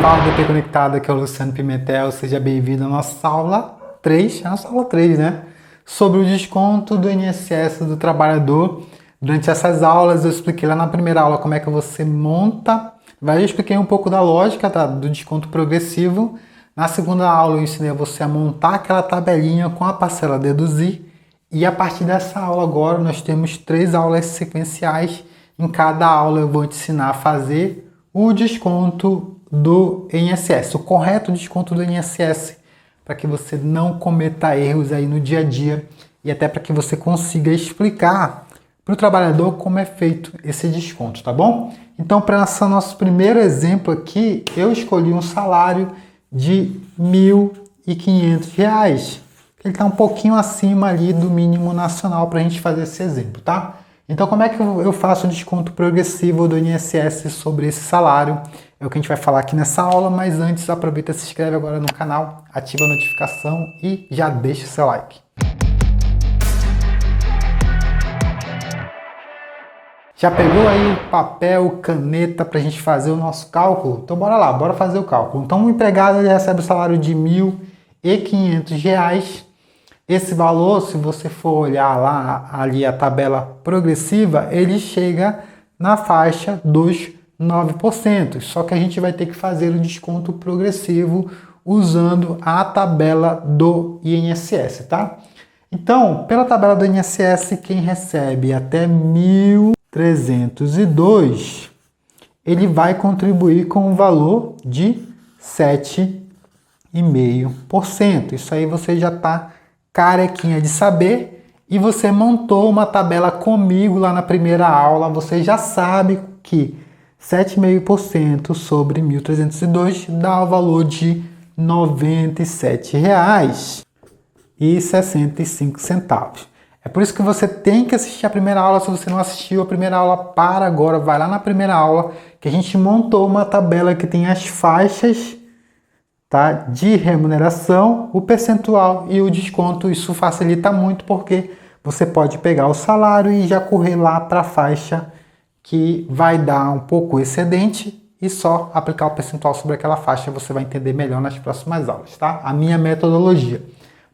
Fala, DP Conectado, aqui é o Luciano Pimentel, seja bem-vindo à nossa aula 3, né? Sobre o desconto do INSS do trabalhador. Durante essas aulas eu expliquei lá na primeira aula como é que você monta, eu expliquei um pouco da lógica do desconto progressivo. Na segunda aula eu ensinei você a montar aquela tabelinha com a parcela a deduzir. E a partir dessa aula agora nós temos 3 aulas sequenciais. Em cada aula eu vou te ensinar a fazer o desconto do INSS, o correto desconto do INSS, para que você não cometa erros aí no dia a dia e até para que você consiga explicar para o trabalhador como é feito esse desconto, tá bom? Então, para esse nosso primeiro exemplo aqui, eu escolhi um salário de R$ 1.500. Ele está um pouquinho acima ali do mínimo nacional para a gente fazer esse exemplo, tá? Então, como é que eu faço o desconto progressivo do INSS sobre esse salário? É o que a gente vai falar aqui nessa aula, mas antes aproveita e se inscreve agora no canal, ativa a notificação e já deixa o seu like. Já pegou aí o papel, caneta para a gente fazer o nosso cálculo? Então bora lá, bora fazer o cálculo. Então o empregado ele recebe o salário de R$ 1.500. Esse valor, se você for olhar lá ali a tabela progressiva, ele chega na faixa dos 9%. Só que a gente vai ter que fazer o desconto progressivo usando a tabela do INSS, tá? Então, pela tabela do INSS, quem recebe até 1.302, ele vai contribuir com um valor de 7,5%. Isso aí você já está carequinha de saber, e você montou uma tabela comigo lá na primeira aula. Você já sabe que 7,5% sobre 1.302 dá o valor de R$ 97,65. É por isso que você tem que assistir a primeira aula. Se você não assistiu a primeira aula, para agora, vai lá na primeira aula, que a gente montou uma tabela que tem as faixas, tá, de remuneração, o percentual e o desconto. Isso facilita muito porque você pode pegar o salário e já correr lá para a faixa que vai dar um pouco excedente e só aplicar o percentual sobre aquela faixa. Você vai entender melhor nas próximas aulas, tá? A minha metodologia.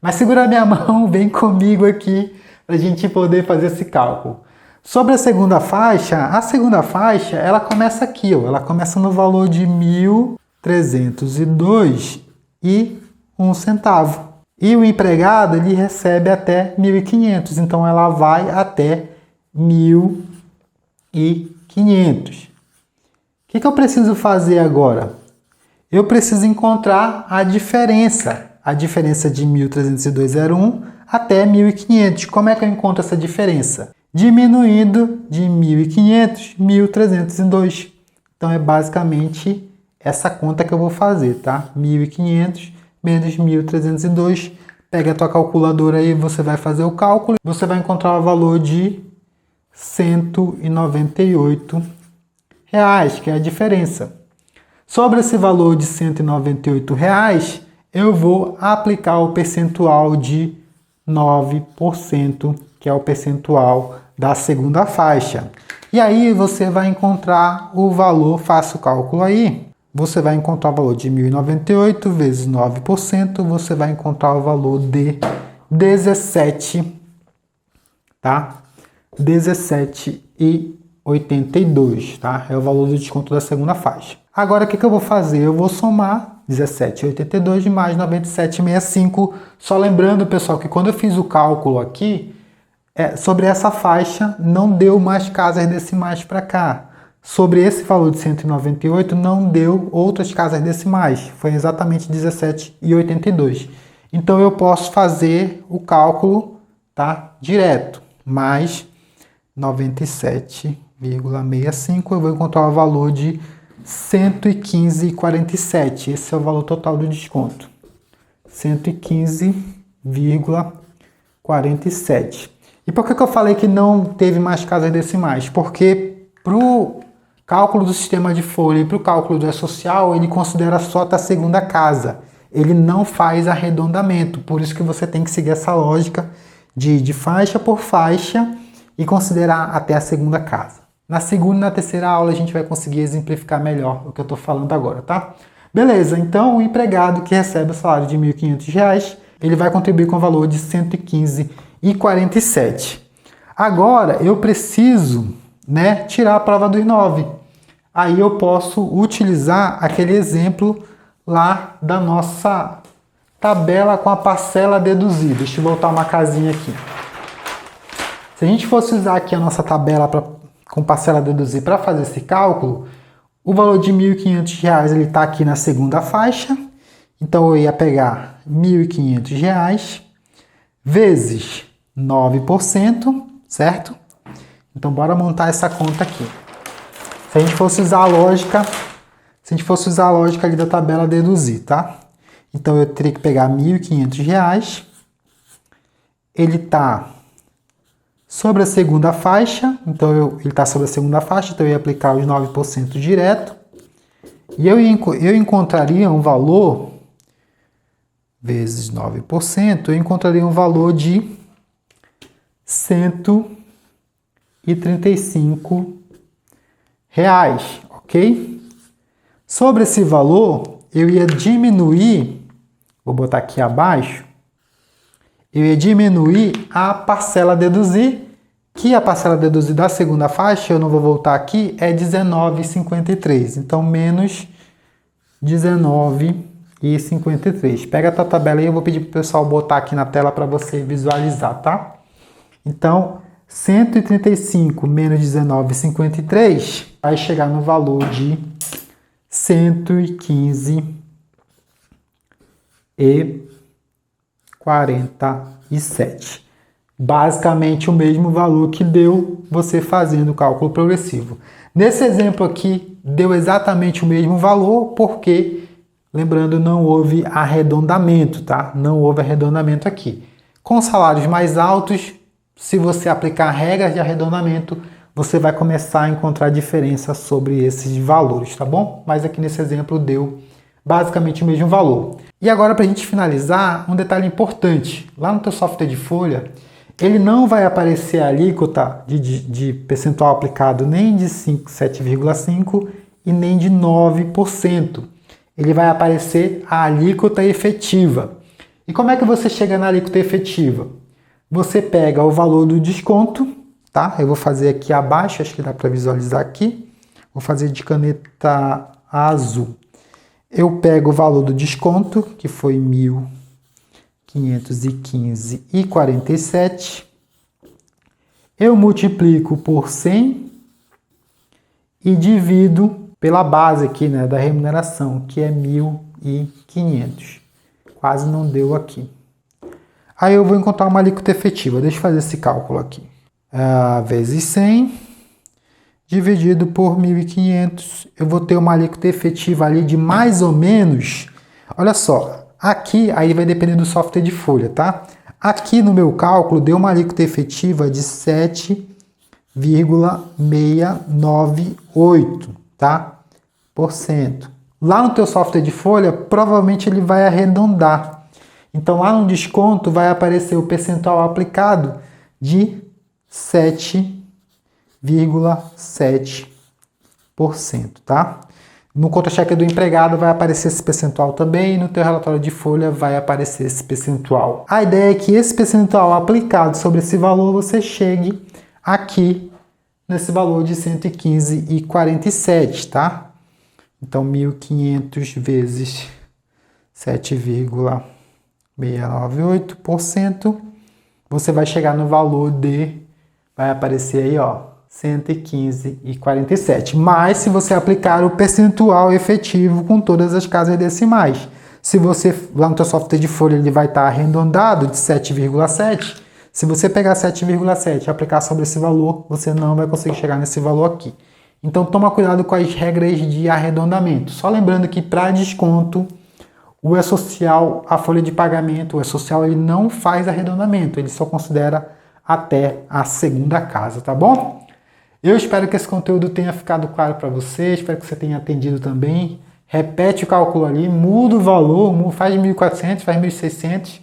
Mas segura a minha mão, vem comigo aqui para a gente poder fazer esse cálculo. Sobre a segunda faixa ela começa aqui, ó, ela começa no valor de 1.302,01. E o empregado ele recebe até 1.500, então ela vai até 1.500. O que eu preciso fazer agora? Eu preciso encontrar a diferença de 1.302,01 até 1.500. Como é que eu encontro essa diferença? Diminuindo de 1.500, 1.302. Então é basicamente essa conta que eu vou fazer, tá? 1.500 menos 1.302. Pega a tua calculadora aí, você vai fazer o cálculo. Você vai encontrar o valor de R$ 198, que é a diferença. Sobre esse valor de R$ 198, eu vou aplicar o percentual de 9%, que é o percentual da segunda faixa. E aí você vai encontrar o valor, faça o cálculo aí. Você vai encontrar o valor de 1.098 vezes 9%, você vai encontrar o valor de 17, tá? 17,82, tá? É o valor do desconto da segunda faixa. Agora, o que eu vou fazer? Eu vou somar 17,82 mais 97,65. Só lembrando, pessoal, que quando eu fiz o cálculo aqui, sobre essa faixa não deu mais casas decimais para cá. Sobre esse valor de 198 não deu outras casas decimais, foi exatamente 17,82. Então eu posso fazer o cálculo, tá, direto, mais 97,65, eu vou encontrar o valor de 115,47. Esse é o valor total do desconto, 115,47. E por que eu falei que não teve mais casas decimais? Porque para o cálculo do sistema de folha e para o cálculo do E-Social, ele considera só a segunda casa. Ele não faz arredondamento. Por isso que você tem que seguir essa lógica de faixa por faixa e considerar até a segunda casa. Na segunda e na terceira aula a gente vai conseguir exemplificar melhor o que eu estou falando agora, tá? Beleza, então o empregado que recebe o salário de R$ 1.500, ele vai contribuir com o valor de R$ 115,47. Agora eu preciso, né, tirar a prova dos 9. Aí eu posso utilizar aquele exemplo lá da nossa tabela com a parcela deduzida. Deixa eu voltar uma casinha aqui. Se a gente fosse usar aqui a nossa tabela com parcela deduzida para fazer esse cálculo, o valor de R$ 1.500 ele está aqui na segunda faixa. Então eu ia pegar R$ 1.500 vezes 9%, certo? Então bora montar essa conta aqui. Se a gente fosse usar a lógica, ali da tabela deduzir, tá? Então eu teria que pegar R$ 1.500, ele está sobre a segunda faixa, então ele está sobre a segunda faixa, então eu ia aplicar os 9% direto, e eu encontraria um valor, vezes 9%, eu encontraria um valor de R$ 135, ok? Sobre esse valor, eu ia diminuir, vou botar aqui abaixo, eu ia diminuir a parcela a deduzir, que a parcela a deduzir da segunda faixa, eu não vou voltar aqui, é R$19,53. Então, menos R$19,53. Pega a tua tabela aí, eu vou pedir para o pessoal botar aqui na tela para você visualizar, tá? Então, 135 menos 19,53 vai chegar no valor de 115,47. Basicamente o mesmo valor que deu você fazendo o cálculo progressivo. Nesse exemplo aqui, deu exatamente o mesmo valor, porque, lembrando, não houve arredondamento, tá? Não houve arredondamento aqui. Com salários mais altos, se você aplicar regras de arredondamento, você vai começar a encontrar diferença sobre esses valores, tá bom? Mas aqui nesse exemplo deu basicamente o mesmo valor. E agora, para a gente finalizar, um detalhe importante. Lá no teu software de folha, ele não vai aparecer a alíquota de percentual aplicado nem de 7,5% e nem de 9%. Ele vai aparecer a alíquota efetiva. E como é que você chega na alíquota efetiva? Você pega o valor do desconto, tá? Eu vou fazer aqui abaixo, acho que dá para visualizar aqui. Vou fazer de caneta azul. Eu pego o valor do desconto, que foi R$ 1.515,47. Eu multiplico por 100 e divido pela base aqui, né, da remuneração, que é 1.500. Quase não deu aqui. Aí eu vou encontrar uma alíquota efetiva. Deixa eu fazer esse cálculo aqui. Vezes 100, dividido por 1.500. Eu vou ter uma alíquota efetiva ali de mais ou menos... Olha só, aqui aí vai depender do software de folha, tá? Aqui no meu cálculo deu uma alíquota efetiva de 7,698, tá? Por cento. Lá no teu software de folha, provavelmente ele vai arredondar. Então, lá no desconto vai aparecer o percentual aplicado de 7,7%, tá? No contra-cheque do empregado vai aparecer esse percentual também, e no teu relatório de folha vai aparecer esse percentual. A ideia é que esse percentual aplicado sobre esse valor, você chegue aqui nesse valor de 115,47, tá? Então, 1.500 vezes 7,698%, você vai chegar no valor vai aparecer aí, ó, 115,47. Mas se você aplicar o percentual efetivo com todas as casas decimais, se você, lá no teu software de folha, ele vai estar arredondado de 7,7. Se você pegar 7,7 e aplicar sobre esse valor, você não vai conseguir chegar nesse valor aqui. Então toma cuidado com as regras de arredondamento. Só lembrando que para desconto, o E-Social, a folha de pagamento, o E-Social, ele não faz arredondamento, ele só considera até a segunda casa, tá bom? Eu espero que esse conteúdo tenha ficado claro para você, espero que você tenha entendido também. Repete o cálculo ali, muda o valor, faz 1.400, faz 1.600,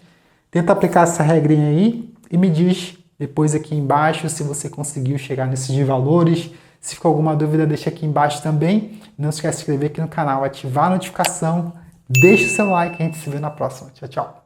tenta aplicar essa regrinha aí e me diz depois aqui embaixo se você conseguiu chegar nesses valores, Se ficou alguma dúvida, deixa aqui embaixo também. Não esquece de se inscrever aqui no canal, ativar a notificação, deixa o seu like e a gente se vê na próxima. Tchau, tchau.